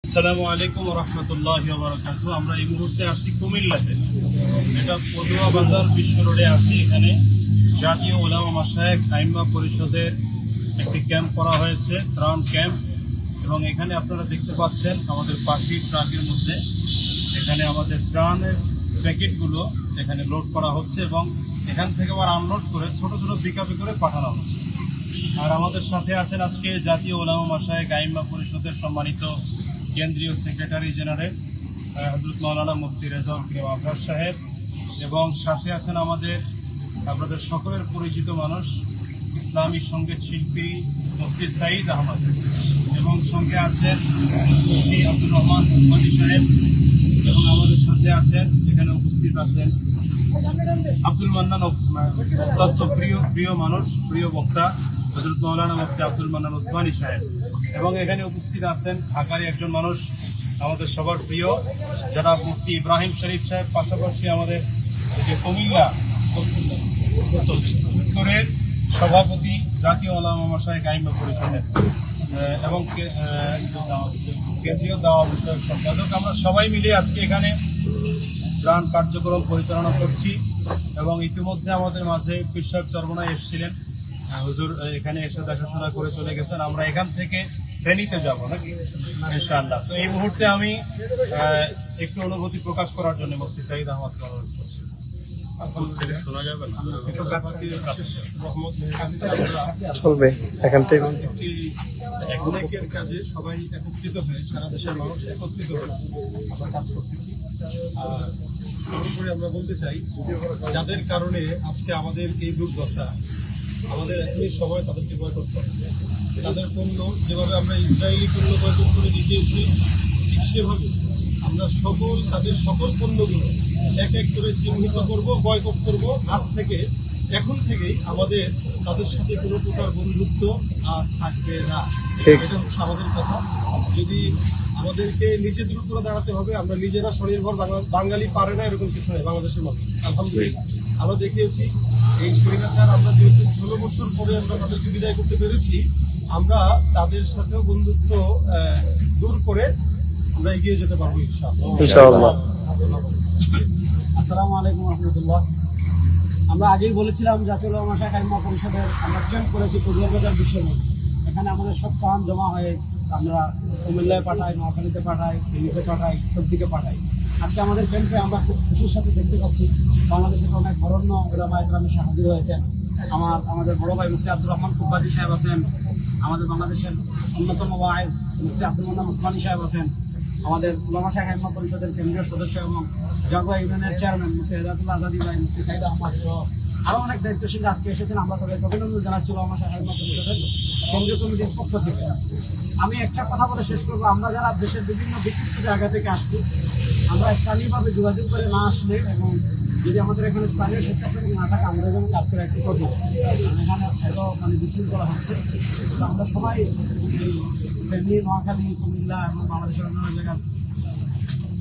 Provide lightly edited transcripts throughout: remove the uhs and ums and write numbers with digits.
আসসালামু আলাইকুম ওয়া রাহমাতুল্লাহি ওয়া বারাকাতুহু। আমরা এই মুহূর্তে আছি কুমিল্লাতে। এটা পদুয়া বাজার বিশ্ব রোডে আছি। এখানে জাতীয় উলামা মাশায়েখ আইম্মা পরিষদের একটি ক্যাম্প করা হয়েছে, ত্রাণ ক্যাম্প। এবং এখানে আপনারা দেখতে পাচ্ছেন আমাদের পাশের ট্রাকের মধ্যে এখানে আমাদের ত্রাণের প্যাকেটগুলো এখানে লোড করা হচ্ছে এবং এখান থেকে আবার আনলোড করে ছোট ছোট পিকআপে করে পাঠানো হচ্ছে। আর আমাদের সাথে আছেন আজকে জাতীয় উলামা মাশায়েখ আইম্মা পরিষদের সম্মানিত কেন্দ্রীয় সেক্রেটারি জেনারেল হযরত মাওলানা মুফতি রেজাউল করিম আবরার সাহেব, এবং সাথে আছেন আপনাদের সকলের পরিচিত মানুষ ইসলামী সঙ্গীত শিল্পী মুফতি সাঈদ আহমদ, এবং সঙ্গে আছেন মুফতি আব্দুর রহমান উসমানী সাহেব, এবং আমাদের সাথে আছেন এখানে উপস্থিত আছেন আব্দুল মান্নান, প্রিয় মানুষ, প্রিয় বক্তা হযরত মাওলানা মুফতি আব্দুল মান্নান উসমানী সাহেব, এবং এখানে উপস্থিত আছেন ঢাকার একজন মানুষ আমাদের সবার প্রিয় যারা মুফতি ইব্রাহিম শরীফ সাহেব, পাশাপাশি আমাদের যে কুমিল্লা উত্তরের সভাপতি জাতীয় উলামা মাশায়েখ আইম্মা পরিষদের এবং কেন্দ্রীয় দাওয়া বিষয়ক সম্পাদক। আমরা সবাই মিলে আজকে এখানে ত্রাণ কার্যক্রম পরিচালনা করছি এবং ইতিমধ্যে আমাদের মাঝে পীর সাহেব চরমনায় এসেছিলেন, হুজুর এখানে এসে দেখাশোনা করে চলে গেছেন। আমরা এখান থেকে ফেনীতে যাব নাকি ইনশাআল্লাহ। তো এই মুহূর্তে আমি একটু অনুভূতি প্রকাশ করার জন্য মুফতি সাঈদ আহমদকে অনুরোধ করছি। শোনা যাবে না চলবে এখান থেকে অনেকের কাজে সবাই একত্রিত হয়ে সারা দেশের মানুষ একত্রিত হয়ে আমরা কাজ করতেছি। আর সর্বোপরি আমরা বলতে চাই যাদের কারণে আজকে আমাদের এই দুর্দশা, আমাদের এখনই সময় তাদেরকে বয়কট করা। তাদের পণ্য যেভাবে আমরা ইসরায়েলি পণ্য বয়কট করে দেখিয়েছি, ঠিক সেভাবে আমরা তাদের সকল পণ্যগুলো এক এক করে চিহ্নিত করব, বয়কট করব। আজ থেকে এখন থেকেই আমাদের তাদের সাথে কোনো প্রকার বন্ধুত্ব আর থাকবে না। এটা হচ্ছে আমাদের কথা। যদি আমাদেরকে নিজেদের উপরে দাঁড়াতে হবে, আমরা নিজেরা স্বনির্ভর বাঙালি পারে না এরকম কিছু নেই। বাংলাদেশের মানুষ আলহামদুলিল্লাহ আমরা দেখিয়েছি এই স্বৈরাচার, আমরা যেহেতু 16 বছর পরে আমরা তাদেরকে বিদায় করতে পেরেছি, আমরা তাদের সাথেও বন্ধুত্ব দূর করে আমরা এগিয়ে যেতে পারবো ইনশাআল্লাহ। আসসালামু আলাইকুম রহমতুল্লাহ। আমরা আগেই বলেছিলাম জাতীয় উলামা মাশায়েখ আইম্মা পরিষদের আমরা ক্যাম্প করেছি পদুয়া বাজার বিশ্ব রোড। এখানে আমাদের সব ত্রাণ জমা হয়ে আমরা কুমিল্লায় পাঠাই, নোয়াখালীতে পাঠাই, ফেনীতে পাঠাই, সব দিকে পাঠাই। আজকে আমাদের ক্যাম্পে আমরা খুব খুশির সাথে দেখতে পাচ্ছি বাংলাদেশের অনেক বরেণ্য উলামা ইকরাম এসে হাজির হয়েছেন। আমাদের বড় ভাই মুফতি আব্দুর রহমান কুব্বাদি সাহেব আছেন, আমাদের বাংলাদেশের অন্যতম ওয়াইজ মুফতি আব্দুল মান্নান উসমানী সাহেব আছেন, আমাদের উলামা মাশায়েখ আইম্মা পরিষদের কেন্দ্রীয় সদস্য এবং জাগোয়া ইউনিয়নের চেয়ারম্যান মুফতি হেদায়েতুল্লাহ আজাদী ভাই, মুফতি সাঈদ আহমদ সহ আরও অনেক দায়িত্বশীল আজকে এসেছেন। আমরা তাদেরকে অভিনন্দন জানাচ্ছি উলামা মাশায়েখ আইম্মা পরিষদের কেন্দ্রীয় কমিটির পক্ষ থেকে। আমি একটা কথা বলে শেষ করবো, আমরা যারা দেশের বিভিন্ন বিক্ষিপ্ত জায়গা থেকে আসছি, আমরা স্থানীয়ভাবে যোগাযোগ করে না আসলে এবং যদি আমাদের এখানে স্থানীয় স্বেচ্ছাসেবক না থাকে, আমরা যেমন কাজ করে একটু করবো। এখানে এত বিশৃঙ্খলা হচ্ছে, তো আমরা সবাই ফেনী, নোয়াখালী, কুমিল্লা এবং বাংলাদেশের অন্যান্য জায়গায়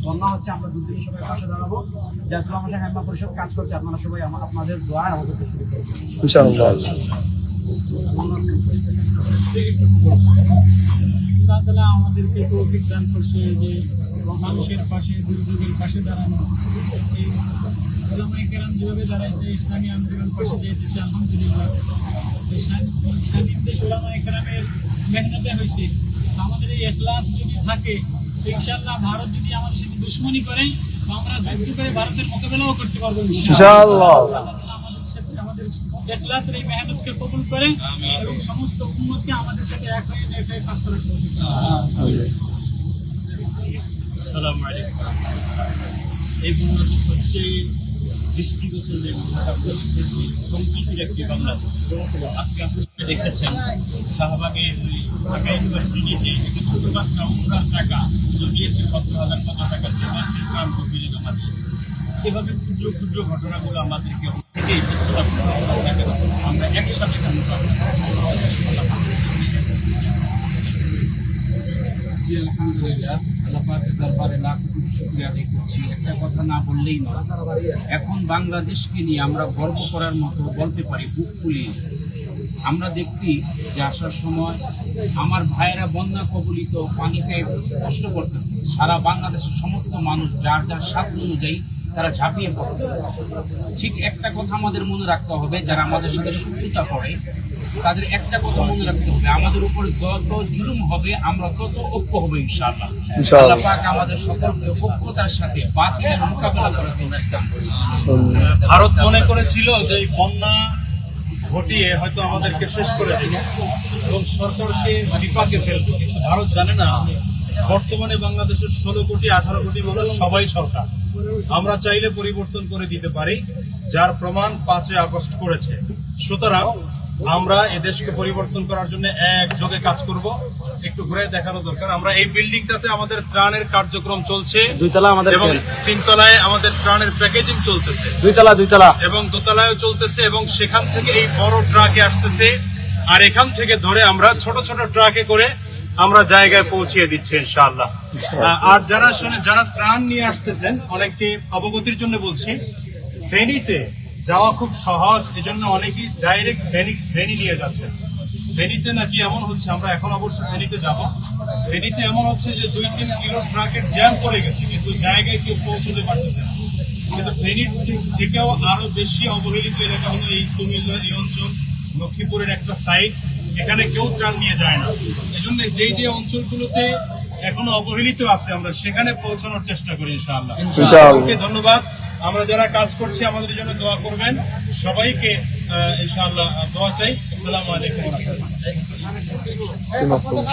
বন্যা হচ্ছে, আমরা দুদিনই সবাই পাশে দাঁড়াবো। জাতীয় উলামা মাশায়েখ আইম্মা পরিষদ কাজ করছে, আপনারা সবাই আপনাদের দোয়ায় আমাদেরকে শুরু করবেন ইনশাআল্লাহ। আল্লাহ তাআলা আমাদেরকে তৌফিক দান করছে যে মানুষের পাশে, দুর্যোগের পাশে দাঁড়ানো। এই উলামায়ে কেরাম যেভাবে দাঁড়াইছে, ইসলামী আন্দোলন পাশে যেতেছে আলহামদুলিল্লাহ। স্বাধীন দেশ উলামায়ে কেরামের মেহনতে হয়েছে। আমাদের এই এখলাস যদি থাকে, ইনশাআল্লাহ ভারত যদি আমাদের সাথে দুশমনি করে, আমরা যুদ্ধ করে ভারতের মোকাবেলাও করতে পারবো ইনশাআল্লাহ। আমাদের এখলাসের এই মেহনতকে কবুল করে এবং সমস্ত উম্মতকে আমাদের সাথে এক হয়ে কাজ করার তৌফিক দান করুন। আসসালামু আলাইকুম। এই বন্যাতে সবচেয়ে দৃষ্টিগোচর যে বিষয়টা বলতেছি, সম্প্রীতির একটি বাংলাদেশ। আজকে আপনি দেখেছেন শাহবাগের ঢাকা ইউনিভার্সিটিতে একটি ছোট বাচ্চা উমরার টাকা দিয়েছে, 17,000 কত টাকা সে মাসের ত্রাণ তহবিলে জমা দিয়েছে। এভাবে ক্ষুদ্র ক্ষুদ্র ঘটনাগুলো আমাদেরকে থেকেই আমরা একসাথে কাজ করব। জি আলহামদুলিল্লাহ, আল্লাহ পাকের দরবারে লাখ কোটি শুকরিয়া আদায় করছি। একটা কথা না বললেই নয়, এখন বাংলাদেশকে নিয়ে আমরা গর্ব করার মতো বলতে পারি বুক ফুলিয়ে আমরা দেখছি যে আসার সময় আমার ভাইয়েরা বন্যা কবলিত পানিতে কষ্ট করতেছে, সারা বাংলাদেশের সমস্ত মানুষ যার যার সাধ্য অনুযায়ী তারা ঝাঁপিয়ে পড়তেছে। ঠিক একটা কথা আমাদের মনে রাখতে হবে, যারা আমাদের সাথে শত্রুতা করে তাদের একটা কথা মনে রাখতে হবে, আমাদের উপরে যত জুলুম হবে আমরা তত ঐক্য হবে ইনশাআল্লাহ। আল্লাহ পাক আমাদের সকলকে ঐক্যতার সাথে বাতিলের মোকাবেলা করার তৌফিক দান করুন। ভারত মনে করেছিল যে এই বন্যা ঘটিয়ে হয়তো আমাদেরকে শেষ করে দেবে এবং সরকারকে বিপাকে ফেলবে, কিন্তু ভারত জানে না বর্তমানে বাংলাদেশের 16 কোটি 18 কোটি মানুষ সবাই সরকার। আমরা চাইলে পরিবর্তন করে দিতে পারি, যার প্রমাণ 5 আগস্ট করেছে। সুতরাং আমরা এই দেশকে পরিবর্তন করার জন্য একযোগে কাজ করব। একটু ঘুরে দেখানো দরকার। আমরা এই বিল্ডিংটাতে আমাদের ত্রাণের কার্যক্রম চলছে, দুইতলা আমাদের এবং 3 তলায় আমাদের ত্রাণের প্যাকেজিং চলতেছে, দুইতলা এবং দোতলায়ও চলতেছে, এবং সেখান থেকে এই বড় ট্রাকে আসতেছে, আর এখান থেকে ধরে আমরা ছোট ছোট ট্রাকে করে আমরা জায়গায় পৌঁছিয়ে দিচ্ছি ইনশাআল্লাহ। আর যারা ত্রাণ নিয়ে আসতেছেন, অনেকে অবগতির জন্য বলছি, ফেনীতে যাওয়া খুব সহজ, এজন্য অনেকেই ডাইরেক্ট ফেনী নিয়ে যাচ্ছেন। ফেনীতে নাকি এমন হচ্ছে, আমরা এখন অবশ্য ফেনীতে যাব, ফেনীতে এমন হচ্ছে যে 2-3 কিলো ট্রাকের জ্যাম পড়ে গেছে, কিন্তু জায়গায় কেউ পৌঁছতে পারতেছে না। কিন্তু ফেনীর থেকেও আরো বেশি অবহেলিত এলাকা হলো এই কুমিল্লা এই অঞ্চল, লক্ষ্মীপুরের একটা সাইড, এখানে কেউ ত্রাণ নিয়ে যায় না। এজন্য যে অঞ্চলগুলোতে এখনো অবহেলিত আছে আমরা সেখানে পৌঁছানোর চেষ্টা করি ইনশাআল্লাহ। সবাইকে ধন্যবাদ। আমরা যারা কাজ করছি আমাদের জন্য দোয়া করবেন, সবাইকে ইনশাআল্লাহ দোয়া চাই। আসসালামু আলাইকুম ওয়া রাহমাতুল্লাহ।